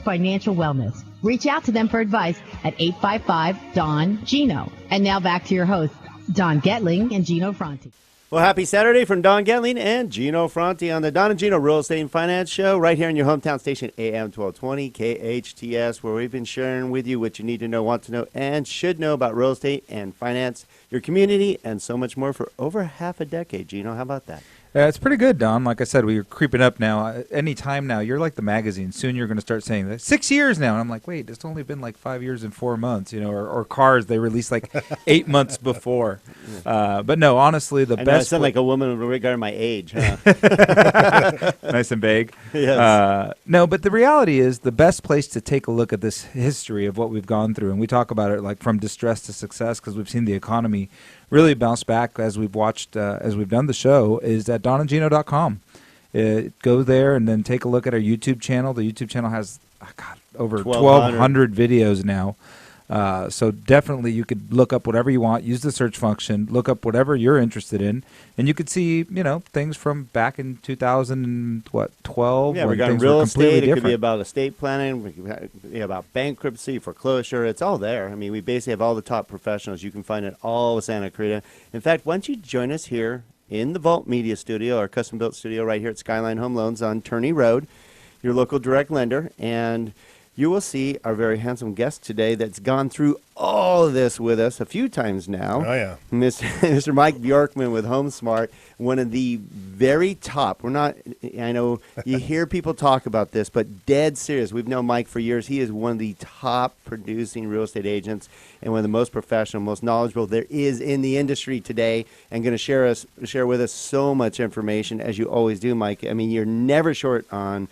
Financial wellness. Reach out to them for advice at 855-DON-GINO. And now back to your hosts, Don Getling and Gino Franti. Well, happy Saturday from Don Getling and Gino Franti on the Don and Gino Real Estate and Finance Show right here in your hometown station, AM 1220 KHTS, where we've been sharing with you what you need to know, want to know, and should know about real estate and finance, your community, and so much more for over half a decade. Gino, how about that? It's pretty good, Don. Like I said, we're creeping up now. Any time now, you're like the magazine. Soon you're going to start saying that 6 years now. And I'm like, wait, it's only been like 5 years and 4 months, or Cars, they released like 8 months before. But no, honestly, the best. I sound like a woman regarding my age, huh? Nice and vague. Yes. No, but the reality is the best place to take a look at this history of what we've gone through, and we talk about it like from distress to success because we've seen the economy really bounce back as we've watched, as we've done the show, is at donandgino.com. Go there and then take a look at our YouTube channel. The YouTube channel has, over 1,200 videos now. So definitely you could look up whatever you want, use the search function, look up whatever you're interested in, and you could see, things from back in 2012. Yeah, regarding real estate, it could be about estate planning, it could be about bankruptcy, foreclosure. It's all there. I mean, we basically have all the top professionals. You can find it all with Santa Clarita. In fact, why don't you join us here in the Vault Media Studio, our custom-built studio right here at Skyline Home Loans on Turney Road, your local direct lender, and you will see our very handsome guest today that's gone through all of this with us a few times now. Oh, yeah. Mr. Mike Bjorkman with HomeSmart, one of the very top. I know you hear people talk about this, but dead serious. We've known Mike for years. He is one of the top producing real estate agents and one of the most professional, most knowledgeable there is in the industry today, and going to share with us so much information, as you always do, Mike. I mean, you're never short on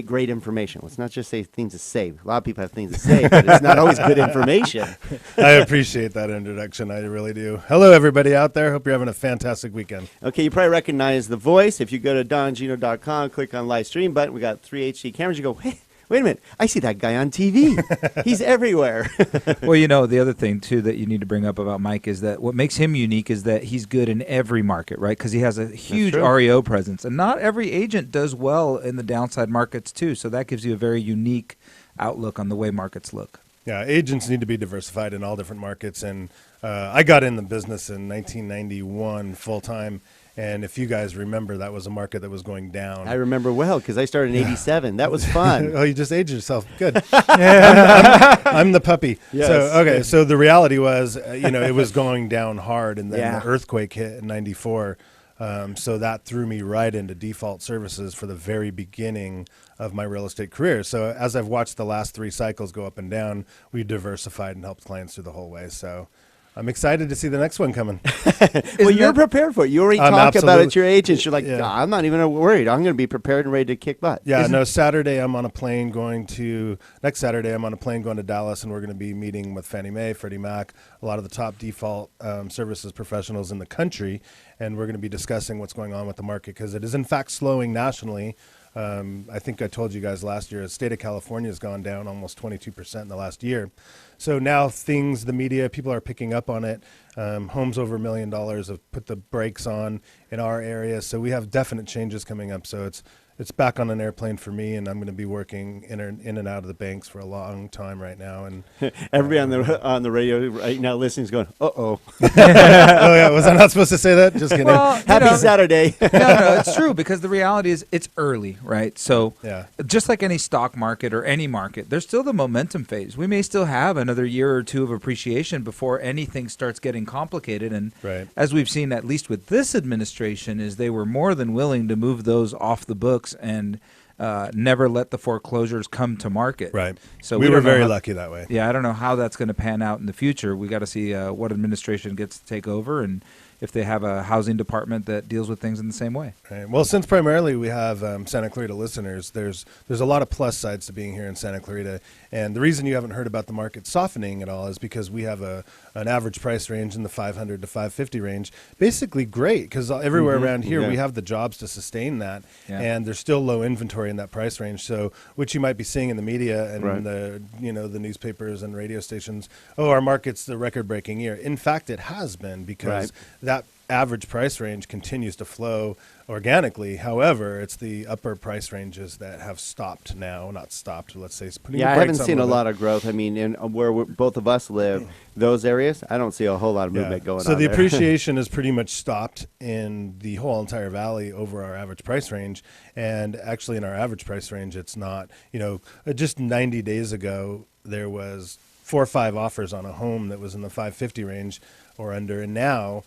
great information. Let's not just say things to say. A lot of people have things to say, but it's not always good information. I appreciate that introduction. I really do. Hello, everybody out there. Hope you're having a fantastic weekend. Okay, you probably recognize the voice. If you go to dongino.com, click on live stream button, we got 3 HD cameras. You go, hey, wait a minute, I see that guy on TV. He's everywhere. Well, the other thing, too, that you need to bring up about Mike is that what makes him unique is that he's good in every market, right? Because he has a huge REO presence. And not every agent does well in the downside markets, too. So that gives you a very unique outlook on the way markets look. Yeah, agents need to be diversified in all different markets. And I got in the business in 1991 full-time. And if you guys remember, that was a market that was going down. I remember well because I started in 87. That was fun. Oh, you just aged yourself. Good. I'm the puppy. Yes. So the reality was, it was going down hard, and then the earthquake hit in 94. So that threw me right into default services for the very beginning of my real estate career. So as I've watched the last 3 cycles go up and down, we diversified and helped clients through the whole way. So I'm excited to see the next one coming. Well, you're prepared for it. You already talk about it at your agents. You're like, I'm not even worried. I'm going to be prepared and ready to kick butt. Yeah, Saturday I'm on a plane going to Dallas, and we're going to be meeting with Fannie Mae, Freddie Mac, a lot of the top default services professionals in the country, and we're going to be discussing what's going on with the market because it is in fact slowing nationally. I think I told you guys last year, the state of California has gone down almost 22% in the last year. So now the media, people are picking up on it. Homes over $1 million have put the brakes on in our area. So we have definite changes coming up. So it's back on an airplane for me, and I'm going to be working in and out of the banks for a long time right now. And everybody on the radio right now listening is going, uh-oh. Oh, yeah, was I not supposed to say that? Just kidding. Well, Happy Saturday. No, it's true because the reality is it's early, right? So just like any stock market or any market, there's still the momentum phase. We may still have another year or two of appreciation before anything starts getting complicated. And as we've seen, at least with this administration, is they were more than willing to move those off the books and never let the foreclosures come to market. Right. So we were very lucky that way. Yeah, I don't know how that's going to pan out in the future. We got to see what administration gets to take over and if they have a housing department that deals with things in the same way. Right. Well, since primarily we have Santa Clarita listeners, there's a lot of plus sides to being here in Santa Clarita. And the reason you haven't heard about the market softening at all is because we have an average price range in the 500 to 550 range. Basically great because everywhere around here we have the jobs to sustain that. Yeah. And there's still low inventory in that price range. So which you might be seeing in the media and the newspapers and radio stations. Oh, our market's the record-breaking year. In fact, it has been because that average price range continues to flow organically. However, it's the upper price ranges that have stopped now. Not stopped, let's say. Putting Yeah, the I haven't brakes on seen a little lot bit. of growth. I mean, in where both of us live, those areas, I don't see a whole lot of movement going So on the there. appreciation is pretty much stopped in the whole entire valley over our average price range. And actually in our average price range, it's not, just 90 days ago, there was 4 or 5 offers on a home that was in the 550 range or under. And now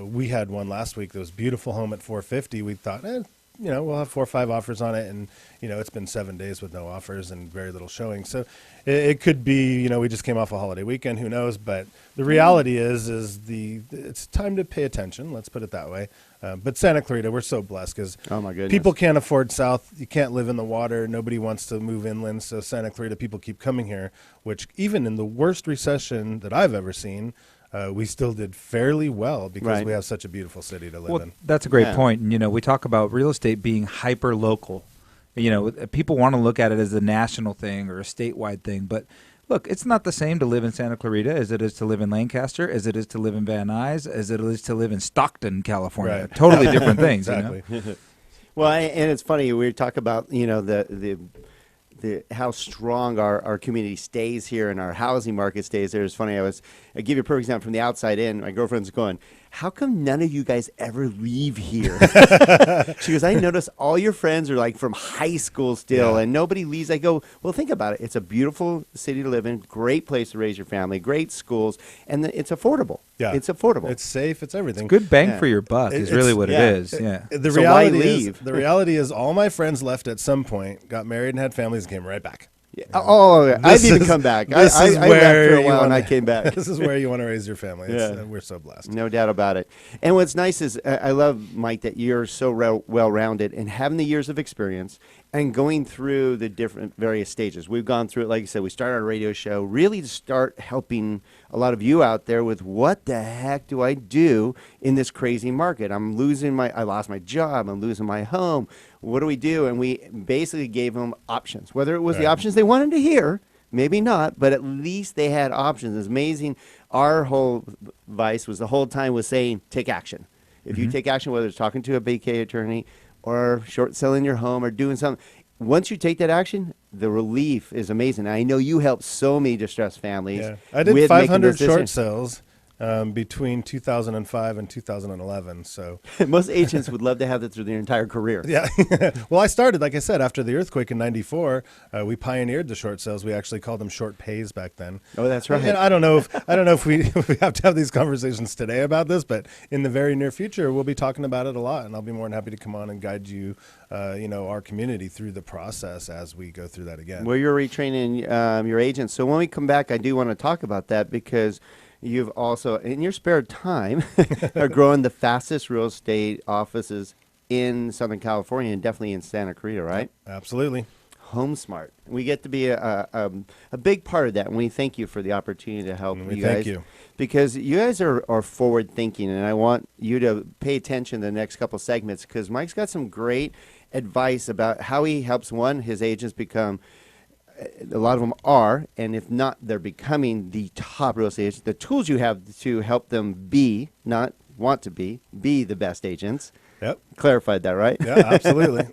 we had one last week that was a beautiful home at 450. We thought, we'll have 4 or 5 offers on it. And, it's been 7 days with no offers and very little showing. So it could be, we just came off a holiday weekend. Who knows? But the reality is it's time to pay attention. Let's put it that way. But Santa Clarita, we're so blessed because Oh, my goodness. people can't afford south. You can't live in the water. Nobody wants to move inland. So Santa Clarita, people keep coming here, which even in the worst recession that I've ever seen, we still did fairly well because Right. we have such a beautiful city to live Well, in. that's a great Yeah. point. And, we talk about real estate being hyper local. People want to look at it as a national thing or a statewide thing, but look, it's not the same to live in Santa Clarita as it is to live in Lancaster, as it is to live in Van Nuys, as it is to live in Stockton, California. Right. Totally different things. Exactly. Well, and it's funny, we talk about, the how strong our community stays here and our housing market stays there. It's funny, I give you a perfect example from the outside in. My girlfriend's going, how come none of you guys ever leave here? She goes, I notice all your friends are like from high school still, Yeah. and nobody leaves. I go, well, think about it. It's a beautiful city to live in, great place to raise your family, great schools, and it's affordable. Yeah. It's affordable. It's safe. It's everything. Good bang Yeah. for your buck is It's- really what yeah. it is. Yeah. The So why reality leave? the reality is all my friends left at some point, got married and had families, and came right back. Yeah. Oh, I This didn't even is- come back. this I is left where for a you while and wanna- I came back. This is where you want to raise your family. It's, Yeah. we're so blessed. No doubt about it. And what's nice is I love, Mike, that you're so well-rounded and having the years of experience and going through the different various stages. We've gone through it, like you said, we started our radio show really to start helping a lot of you out there with what the heck do I do in this crazy market? I lost my job. I'm losing my home. What do we do? And we basically gave them options, whether it was the Right. options they wanted to hear, maybe not, but at least they had options. It's amazing. Our whole vice was the whole time was saying, take action. If you take action, whether it's talking to a BK attorney or short selling your home or doing something, once you take that action, the relief is amazing. I know you helped so many distressed families. Yeah. I did with making 500 those short decisions. sales between 2005 and 2011. So, Most agents would love to have that through their entire career. yeah. Well, I started, like I said, after the earthquake in '94. We pioneered the short sales. We actually called them short pays back then. Oh, that's right. And I don't know if we have to have these conversations today about this, but in the very near future, we'll be talking about it a lot, and I'll be more than happy to come on and guide you, our community through the process as we go through that again. Well, you're retraining your agents. So when we come back, I do want to talk about that because you've also, in your spare time, are growing the fastest real estate offices in Southern California and definitely in Santa Clarita, right? Absolutely. HomeSmart. We get to be a big part of that, and we thank you for the opportunity to help We you thank guys. you. Because you guys are forward thinking, and I want you to pay attention to the next couple segments because Mike's got some great advice about how he helps his agents become. A lot of them are, and if not, they're becoming the top real estate agents. The tools you have to help them be, not want to be the best agents. Yep. Clarified that, right? Yeah, absolutely.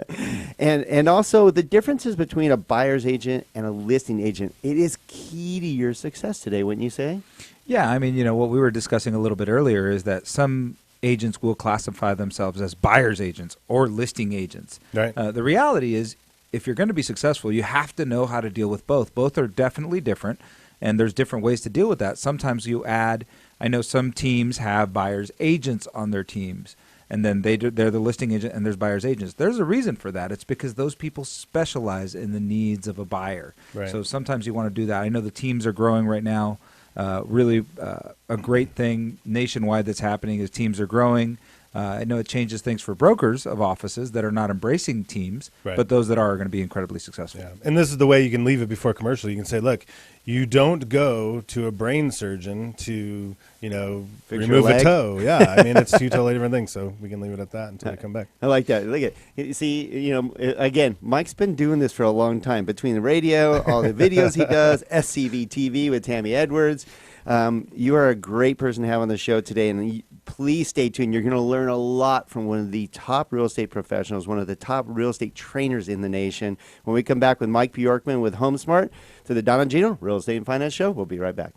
And also the differences between a buyer's agent and a listing agent. It is key to your success today, wouldn't you say? Yeah, I mean, what we were discussing a little bit earlier is that some agents will classify themselves as buyer's agents or listing agents. Right. The reality is, if you're going to be successful, you have to know how to deal with both. Both are definitely different, and there's different ways to deal with that. Sometimes you add, I know some teams have buyer's agents on their teams, and then they're the listing agent and there's buyer's agents. There's a reason for that. It's because those people specialize in the needs of a buyer. Right. So sometimes you want to do that. I know the teams are growing right now. Really a great thing nationwide that's happening is teams are growing. I know it changes things for brokers of offices that are not embracing teams, Right. but those that are going to be incredibly successful. Yeah. And this is the way you can leave it before commercial. You can say, look, you don't go to a brain surgeon to, Fix your remove a leg. toe. Yeah. I mean, it's two totally different things. So we can leave it at that until we come back. I like that. Look at you see, again, Mike's been doing this for a long time between the radio, all the videos he does, SCV TV with Tammy Edwards. You are a great person to have on the show today, and please stay tuned. You're going to learn a lot from one of the top real estate professionals, one of the top real estate trainers in the nation. When we come back with Mike Bjorkman with HomeSmart to the Don and Gino Real Estate and Finance Show, we'll be right back.